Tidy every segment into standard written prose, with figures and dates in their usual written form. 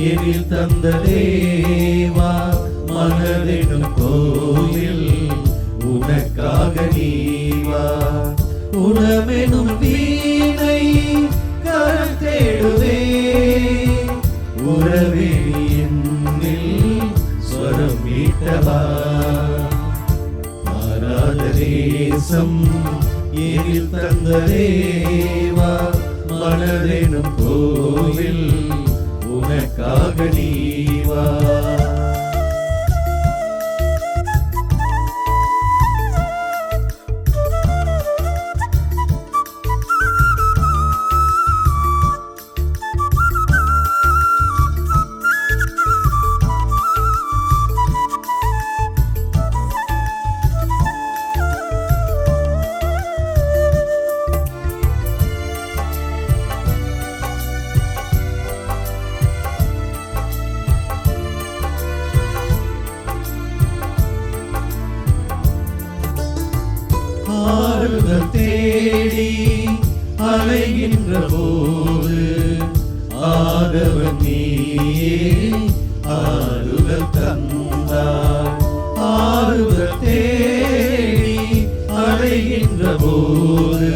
எனில் தந்த தேவா மனதெனும் கோயில் உனக்காக நீவா உணவெனும் வீணை கரம் தேடுவே உறவே என்னில் ஸ்வரம் மீட்டவா மாறாத தேசம் எனில் தந்த தேவா மனதெனும் கோவில் உனக்காக நீவா ஆறுதல் தேடி அலைகின்ற போது ஆதவன் நீயே ஆறுதல் தந்தாய் ஆறுதல் தேடி அலைகின்ற போது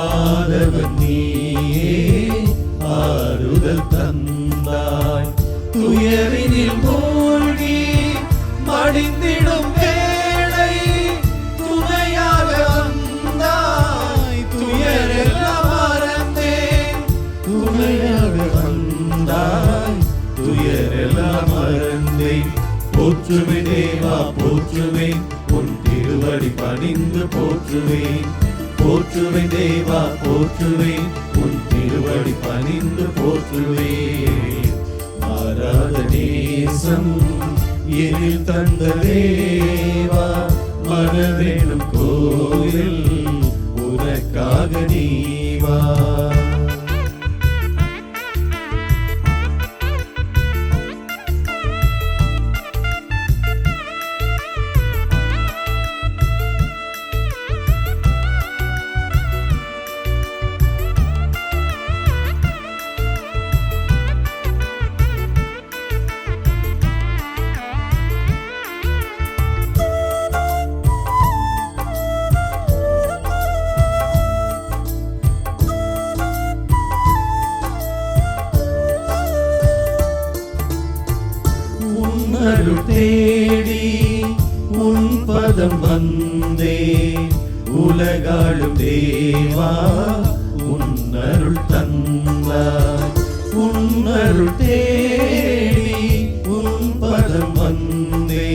ஆதவன் நீயே ஆறுதல் தந்தாய் துயரினில் மூழ்கி மடிந்திடும் போற்றுவேன் தேவா போற்றுவேன் உன் திருவடி பணிந்து போற்றுவேன் போற்றுவேன் தேவா போற்றுவேன் உன் திருவடி பணிந்து போற்றுவேன் மாறாத நேசம் எனில் தந்த தேவா மனதெனும் கோயில் உனக்காக நீவா அருள் தேடி உன் பதம் வந்தே உலகாளும் தேவா உன் அருள் தந்தாய் உன் அருள் தேடி உன் பதம் வந்தே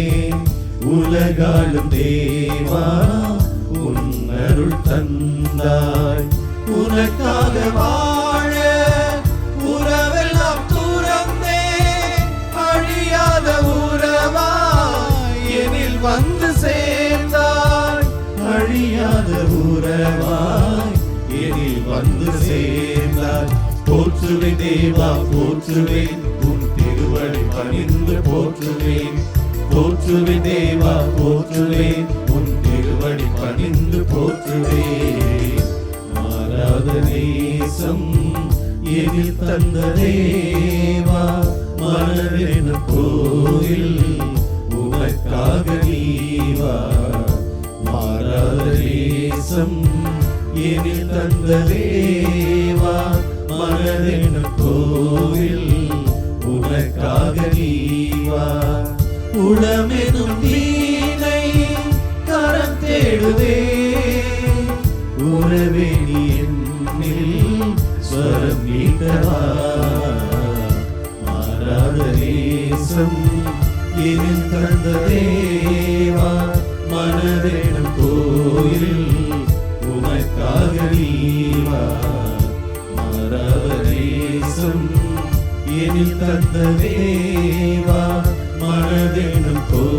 உலகாளும் தேவா உன் அருள் தந்தாய் உனக்காக வாழ உறவெல்லாம் துறந்தே அழியாத உறவாய் எனில் வந்து சேர்ந்தாய் அழியாத உறவாய் எனில் வந்து சேர்ந்தாய் போற்றுவேன் தேவா போற்றுவேன் உன் திருவடி பணிந்து போற்றுவேன் போற்றுவேன் தேவா போற்றுவேன் உன் திருவடி பணிந்து போற்றுவேன் மாறாத நேசம் எனில் தந்த தேவா மனதெனும் கோயில் உனக்காக நீவா மாறாத நேசம் எனில் தந்த தேவா மனதெனும் கோயில் உனக்காக நீவா உளமெனும் வீணை கரம் தேடுதே உறவே நீ என்னில் ஸ்வரம் மீட்டவா மாறாத நேசம் எனில் தந்த தேவா மனதெனும் கோயில் உனக்காக நீவா மாறாத நேசம் எனில் தந்த தேவா மனதெனும் கோயில்